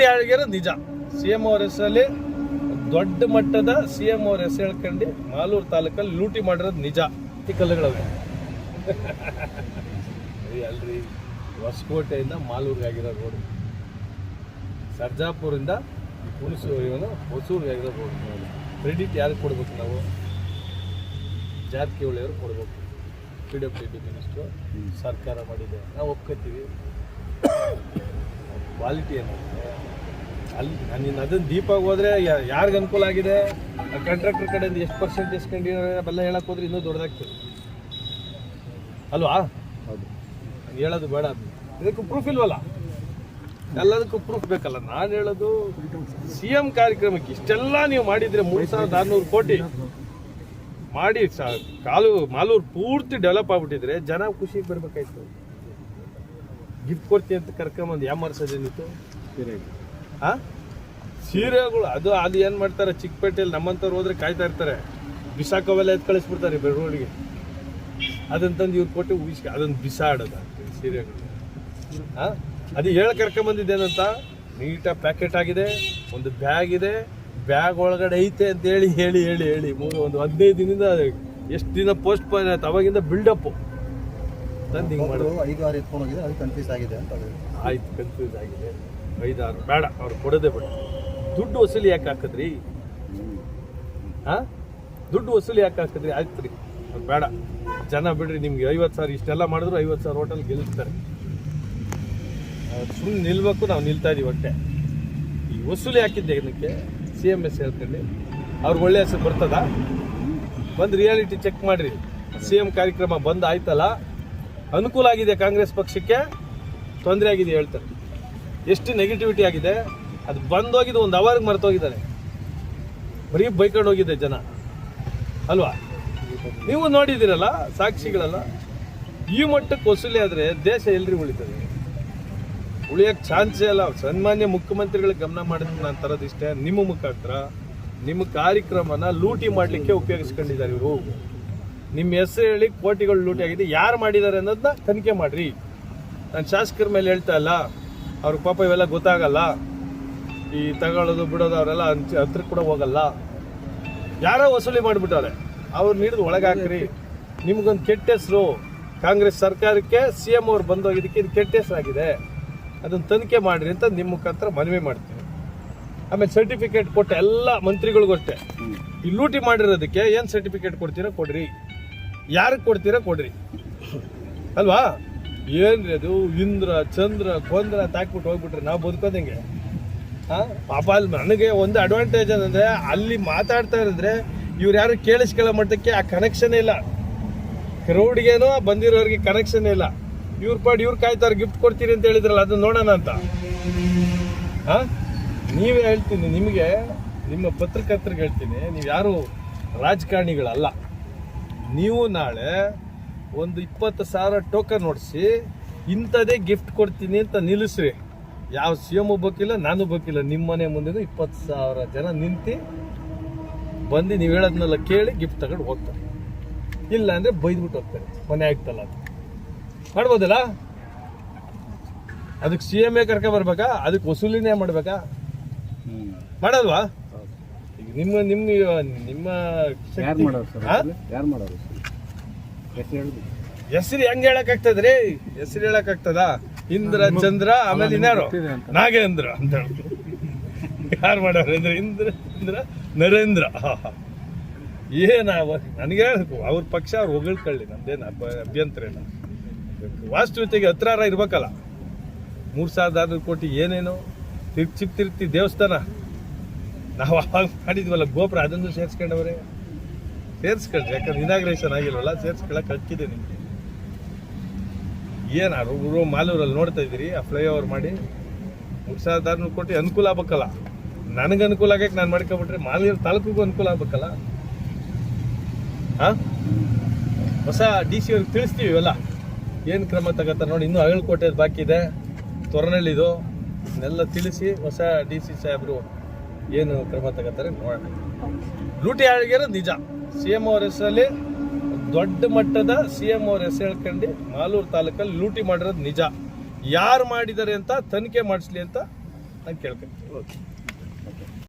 ಹೇಳಿರೋ ನಿಜ. CM ಅವ್ರ ಹೆಸರಲ್ಲಿ ದೊಡ್ಡ ಮಟ್ಟದ CM ಅವ್ರ ಹೆಸರು ಹೇಳ್ಕೊಂಡು ಮಾಲೂರು ತಾಲೂಕಲ್ಲಿ ಲೂಟಿ ಮಾಡಿರೋದು ನಿಜ. ಕಲ್ಲುಗಳವೆ ಅಲ್ರಿ, ಹೊಸಕೋಟೆಯಿಂದ ಮಾಲೂರಿಗಾಗಿರೋ ರೋಡ್, ಸರ್ಜಾಪುರಿಂದ ಹೊಸೂರಿಗಾಗಿರೋ ರೋಡ್. ಕ್ರೆಡಿಟ್ ಯಾರಿಗೆ ಕೊಡ್ಬೇಕು ನಾವು? ಜಾರಕಿಹೊಳಿ ಅವರು ಕೊಡ್ಬೇಕು. PWD ಮಿನಿಸ್ಟ್ರು ಸರ್ಕಾರ ಮಾಡಿದೆ, ನಾವು ಒಪ್ಕೋತೀವಿ. ಕ್ವಾಲಿಟಿ ಏನಾಗುತ್ತೆ ಅಲ್ಲಿ. ನೀನು ಅದನ್ನು ದೀಪಾಗಿ ಹೋದರೆ ಯಾರಿಗೆ ಅನುಕೂಲ ಆಗಿದೆ? ಕಾಂಟ್ರಾಕ್ಟರ್ ಕಡೆಯಿಂದ ಎಷ್ಟು ಪರ್ಸೆಂಟ್ ಇಸ್ಕೊಂಡಿರೋ ಬೆಲ್ಲ ಹೇಳಕ್ಕೆ ಹೋದ್ರೆ ಇನ್ನೂ ದೊಡ್ಡದಾಗ್ತದೆ ಅಲ್ವಾ? ಹೌದು, ಹೇಳೋದು ಬೇಡ. ಇದಕ್ಕೆ ಪ್ರೂಫ್ ಇಲ್ವಲ್ಲ, ಎಲ್ಲದಕ್ಕೂ ಪ್ರೂಫ್ ಬೇಕಲ್ಲ. ನಾನು ಹೇಳೋದು CM ಕಾರ್ಯಕ್ರಮಕ್ಕೆ ಇಷ್ಟೆಲ್ಲ ನೀವು ಮಾಡಿದರೆ 3600 ಕೋಟಿ ಮಾಡಿ ಮಾಲೂರು ಪೂರ್ತಿ ಡೆವಲಪ್ ಆಗ್ಬಿಟ್ಟಿದ್ರೆ ಜನ ಖುಷಿಗೆ ಬರ್ಬೇಕಾಯ್ತು. ಗಿಫ್ಟ್ ಕೊಡ್ತೀವಿ ಅಂತ ಕರ್ಕೊಂಬಂದು ಯಾಮರ್ಸೋದೇನಿತ್ತು? ಸೀರೆಗಳು ಅದು ಅಲ್ಲಿ ಏನು ಮಾಡ್ತಾರೆ, ಚಿಕ್ಕಪೇಟೆಯಲ್ಲಿ ನಮ್ಮಂಥವ್ರು ಹೋದ್ರೆ ಕಾಯ್ತಾ ಇರ್ತಾರೆ, ಬಿಸಾಕೋವೆಲ್ಲ ಎತ್ತು ಕಳಿಸ್ಬಿಡ್ತಾರೆ ಬೆಳವಣಿಗೆ. ಅದನ್ನ ತಂದು ಇವ್ರು ಕೊಟ್ಟು ಉಗಿಸ್ಕ ಅದನ್ನು ಬಿಸಾಡೋದು ಸೀರೆಗಳು. ಅದು ಹೇಳಿ ಕರ್ಕೊಂಬಂದಿದ್ದೇನಂತ, ನೀಟಾಗಿ ಪ್ಯಾಕೆಟ್ ಆಗಿದೆ, ಒಂದು ಬ್ಯಾಗ್ ಇದೆ, ಬ್ಯಾಗ್ ಒಳಗಡೆ ಐತೆ ಅಂತ ಹೇಳಿ ಹೇಳಿ ಹೇಳಿ ಹೇಳಿ ಒಂದು 15 ದಿನದಿಂದ ಎಷ್ಟು ದಿನ ಪೋಸ್ಟ್ ಪೋನ್ ಆಯ್ತು, ಅವಾಗಿಂದ ಬಿಲ್ಡಪ್ಪು ತಂದು ಹಿಂಗೆ ಮಾಡೋದು. 5-6 ಎತ್ಕೊಂಡು ಹೋಗಿದೆ, ಅದು ಕನ್ಫ್ಯೂಸ್ ಆಗಿದೆ ಅಂತ. ಆಯ್ತು, ಕನ್ಫ್ಯೂಸ್ ಆಗಿದೆ. 5-6 ಬೇಡ, ಅವ್ರು ಕೊಡೋದೇ ಬೇಡ. ದುಡ್ಡು ವಸೂಲಿ ಯಾಕೆ ಹಾಕಿದ್ರಿ? ದುಡ್ಡು ವಸೂಲಿ ಯಾಕೆ ಹಾಕಿದ್ರಿ? ಆಯ್ತು ರೀ, ಬೇಡ, ಜನ ಬಿಡ್ರಿ. ನಿಮ್ಗೆ 50,000 ಇಷ್ಟೆಲ್ಲ ಮಾಡಿದ್ರು 50,000 ಹೋಟೆಲ್ ಗೆಲ್ಲಿಸ್ತಾರೆ. ಸುಮ್ಮನೆ ನಿಲ್ಬೇಕು, ನಾವು ನಿಲ್ತಾ ಇದೀವಿ ಹೊಟ್ಟೆ. ಈ ವಸೂಲಿ ಹಾಕಿದ್ದೆ ಏನಕ್ಕೆ? CMS ಹೇಳ್ಕೊಂಡು ಅವ್ರಿಗೆ ಒಳ್ಳೆ ಹೆಸರು ಬರ್ತದ? ಬಂದು ರಿಯಾಲಿಟಿ ಚೆಕ್ ಮಾಡಿರಿ. CM ಕಾರ್ಯಕ್ರಮ ಬಂದು ಆಯ್ತಲ್ಲ, ಅನುಕೂಲ ಆಗಿದೆ ಕಾಂಗ್ರೆಸ್ ಪಕ್ಷಕ್ಕೆ, ತೊಂದರೆ ಆಗಿದೆ ಹೇಳ್ತಾರೆ. ಎಷ್ಟು ನೆಗೆಟಿವಿಟಿ ಆಗಿದೆ, ಅದು ಬಂದೋಗಿದ್ದು 1 ಅವರ್ಗೆ ಮರ್ತೋಗಿದ್ದಾರೆ. ಬರೀ ಬೈಕೊಂಡು ಹೋಗಿದೆ ಜನ ಅಲ್ವಾ? ನೀವು ನೋಡಿದ್ದೀರಲ್ಲ, ಸಾಕ್ಷಿಗಳಲ್ಲ. ಈ ಮಟ್ಟಕ್ಕೆ ವಸೂಲಿ ಆದರೆ ದೇಶ ಎಲ್ರಿ ಉಳಿತದೆ? ಉಳಿಯೋಕ್ಕೆ ಚಾನ್ಸೇ ಇಲ್ಲ. ಸನ್ಮಾನ್ಯ ಮುಖ್ಯಮಂತ್ರಿಗಳಿಗೆ ಗಮನ ಮಾಡಿದ್ರೆ ನಾನು ತರೋದು ಇಷ್ಟೇ, ನಿಮ್ಮ ಮುಖಾಂತರ ನಿಮ್ಮ ಕಾರ್ಯಕ್ರಮನ ಲೂಟಿ ಮಾಡಲಿಕ್ಕೆ ಉಪಯೋಗಿಸ್ಕೊಂಡಿದ್ದಾರೆ ಇವರು. ನಿಮ್ಮ ಹೆಸರು ಹೇಳಿ ಕೋಟಿಗಳು ಲೂಟಿ ಆಗಿದೆ, ಯಾರು ಮಾಡಿದ್ದಾರೆ ಅನ್ನೋದನ್ನ ತನಿಖೆ ಮಾಡಿರಿ. ನಾನು ಶಾಸಕರ ಮೇಲೆ ಹೇಳ್ತಾ ಇಲ್ಲ, ಅವ್ರಿಗೆ ಪಾಪ ಇವೆಲ್ಲ ಗೊತ್ತಾಗಲ್ಲ. ಈ ತಗೊಳ್ಳೋದು ಬಿಡೋದು ಅವರೆಲ್ಲ ಹತ್ರ ಕೂಡ ಹೋಗಲ್ಲ. ಯಾರೋ ವಸೂಲಿ ಮಾಡಿಬಿಟ್ಟಾರೆ, ಅವ್ರು ಹಿಡಿದು ಒಳಗೆ ಹಾಕ್ರಿ. ನಿಮ್ಗೊಂದು ಕೆಟ್ಟ ಹೆಸರು, ಕಾಂಗ್ರೆಸ್ ಸರ್ಕಾರಕ್ಕೆ CM ಅವ್ರು ಬಂದೋಗಿದ್ದಕ್ಕೆ ಇದು ಕೆಟ್ಟ ಹೆಸರಾಗಿದೆ, ಅದನ್ನು ತನಿಖೆ ಮಾಡಿರಿ ಅಂತ ನಿಮ್ಮ ಮುಖಾಂತರ ಮನವಿ ಮಾಡ್ತೀನಿ. ಆಮೇಲೆ ಸರ್ಟಿಫಿಕೇಟ್ ಕೊಟ್ಟ ಎಲ್ಲ ಮಂತ್ರಿಗಳಿಗೂ ಅಷ್ಟೇ, ಈ ಲೂಟಿ ಮಾಡಿರೋದಕ್ಕೆ ಏನು ಸರ್ಟಿಫಿಕೇಟ್ ಕೊಡ್ತೀರಾ ಕೊಡ್ರಿ, ಯಾರಿಗೆ ಕೊಡ್ತೀರಾ ಕೊಡ್ರಿ ಅಲ್ವಾ? ಏನ್ರಿ ಅದು ಇಂದ್ರ ಚಂದ್ರ ಕೊಂದ್ರ ತಾಕ್ಬಿಟ್ಟು ಹೋಗ್ಬಿಟ್ರೆ ನಾವು ಬದುಕೋದಂಗೆ? ಪಾಪ ಅಲ್ಲಿ ನನಗೆ ಒಂದು ಅಡ್ವಾಂಟೇಜ್ ಏನಂದ್ರೆ, ಅಲ್ಲಿ ಮಾತಾಡ್ತಾ ಇರಿದ್ರೆ ಇವ್ರು ಯಾರು ಕೇಳಿಸ್ಕೊಳ್ಳೋ ಮಟ್ಟಕ್ಕೆ ಆ ಕನೆಕ್ಷನ್ ಇಲ್ಲ. ಕ್ರೌಡ್ಗೇನೋ ಬಂದಿರೋರಿಗೆ ಕನೆಕ್ಷನ್ ಇಲ್ಲ. ಇವ್ರ ಪಾಡು ಇವ್ರು ಕಾಯ್ತಾರೆ, ಗಿಫ್ಟ್ ಕೊಡ್ತೀರಿ ಅಂತ ಹೇಳಿದ್ರಲ್ಲ, ಅದನ್ನ ನೋಡೋಣ ಅಂತ. ನೀವೇ ಹೇಳ್ತೀನಿ, ನಿಮಗೆ ನಿಮ್ಮ ಪತ್ರಕರ್ತರಿಗೆ ಹೇಳ್ತೀನಿ, ನೀವು ಯಾರು ರಾಜಕಾರಣಿಗಳಲ್ಲ. ನೀವು ನಾಳೆ ಒಂದು 20,000 ಟೋಕನ್ ನೋಡಿಸಿ ಇಂಥದೇ ಗಿಫ್ಟ್ ಕೊಡ್ತೀನಿ ಅಂತ ನಿಲ್ಲಿಸ್ರಿ. ಯಾವ CM ಒಬ್ಬಕ್ಕಿಲ್ಲ, ನಾನು ಒಬ್ಬಕ್ಕಿಲ್ಲ. ನಿಮ್ಮ ಮನೆ ಮುಂದೆ 20,000 ಜನ ನಿಂತು ಬಂದು ನೀವು ಹೇಳೋದನ್ನೆಲ್ಲ ಕೇಳಿ ಗಿಫ್ಟ್ ತಗೊಂಡು ಹೋಗ್ತಾರೆ. ಇಲ್ಲ ಅಂದರೆ ಬೈದ್ಬಿಟ್ಟು ಹೋಗ್ತಾರೆ, ಮನೆ ಆಗ್ತಲ್ಲ. ಅದು ಮಾಡ್ಬೋದಲ್ಲ? ಅದಕ್ಕೆ CM ಕರ್ಕೊಂಬರ್ಬೇಕಾ? ಅದಕ್ಕೆ ವಸೂಲಿನೇ ಮಾಡ್ಬೇಕಾ? ಮಾಡೋಲ್ವಾ? ಈಗ ನಿಮ್ಮ ನಿಮ್ಮ ನಿಮ್ಮ ಹೆಸರು ಹೆಂಗೆ ಹೇಳಕ್ಕಾಗ್ತದ್ರಿ? ಹೆಸರು ಹೇಳಕ್ಕಾಗ್ತದ? ಇಂದ್ರ ಚಂದ್ರ, ಆಮೇಲೆ ಇನ್ಯಾರು ನಾಗೇಂದ್ರ ಅಂತ ಯಾರು ಮಾಡೋರು ಅಂದ್ರೆ ಇಂದ್ರ ನರೇಂದ್ರ. ಏನ ನನಗೆ ಅವ್ರ ಪಕ್ಷ ಅವ್ರು ಹೊಗಳ್ಕೊಳ್ಳಿ, ನಮ್ದೇನು ಅಭ್ಯಂತರ ಇಲ್ಲ. ವಾಸ್ತವಿಕತೆಗೆ ಹತ್ರ ಇರ್ಬೇಕಲ್ಲ. 3600 ಕೋಟಿ ಏನೇನು ಚಿಕ್ಕ ದೇವಸ್ಥಾನ ನಾವು ಅವಾಗ ಮಾಡಿದ್ವಲ್ಲ, ಗೋಪುರ, ಅದನ್ನು ಸೇರಿಸ್ಕೊಂಡವ್ರೆ. ಸೇರಿಸ್ಕೊಳ್ರಿ, ಯಾಕಂದ್ರೆ ಇನಾಗ್ರೇಷನ್ ಆಗಿಲ್ವಲ್ಲ, ಸೇರಿಸ್ಕೊಳಕ್ಕೆ ಹಕ್ಕಿದೆ ನಿಮಗೆ. ಏನು ಮಾಲೂರಲ್ಲಿ ನೋಡ್ತಾ ಇದ್ದೀರಿ, ಆ ಫ್ಲೈಓವರ್ ಮಾಡಿ 3600 ಕೋಟಿ ಅನುಕೂಲ ಆಗ್ಬೇಕಲ್ಲ. ನನಗೆ ಅನುಕೂಲ ಆಗಕ್ಕೆ ನಾನು ಮಾಡ್ಕೊಬಿಟ್ರೆ ಮಾಲೂರು ತಾಲೂಕಿಗೂ ಅನುಕೂಲ ಆಗ್ಬೇಕಲ್ಲ. ಹೊಸ DC ಅವ್ರಿಗೆ ತಿಳಿಸ್ತೀವಿ ಇವೆಲ್ಲ ಏನು ಕ್ರಮ ತಗೋತಾರೆ ನೋಡಿ. ಇನ್ನೂ ಅಗಲಕೋಟೆ ಬಾಕಿ ಇದೆ, ತೊರನಳ್ಳಿದು, ಇದನ್ನೆಲ್ಲ ತಿಳಿಸಿ ಹೊಸ DC ಸಾಹೇಬರು ಏನು ಕ್ರಮ ತಗೋತಾರೆ ನೋಡೋಣ. ಲೂಟಿ ಆಗಿರೋದು ನಿಜ. CM ಅವ್ರ ಹೆಸರಲ್ಲಿ ದೊಡ್ಡ ಮಟ್ಟದ CM ಅವ್ರ ಹೆಸರು ಹೇಳ್ಕೊಂಡು ಮಾಲೂರು ತಾಲೂಕಲ್ಲಿ ಲೂಟಿ ಮಾಡಿರೋದು ನಿಜ. ಯಾರು ಮಾಡಿದ್ದಾರೆ ಅಂತ ತನಿಖೆ ಮಾಡಿಸ್ಲಿ ಅಂತ ನಾನು ಕೇಳ್ಕೊಂತೀನಿ. ಓಕೆ.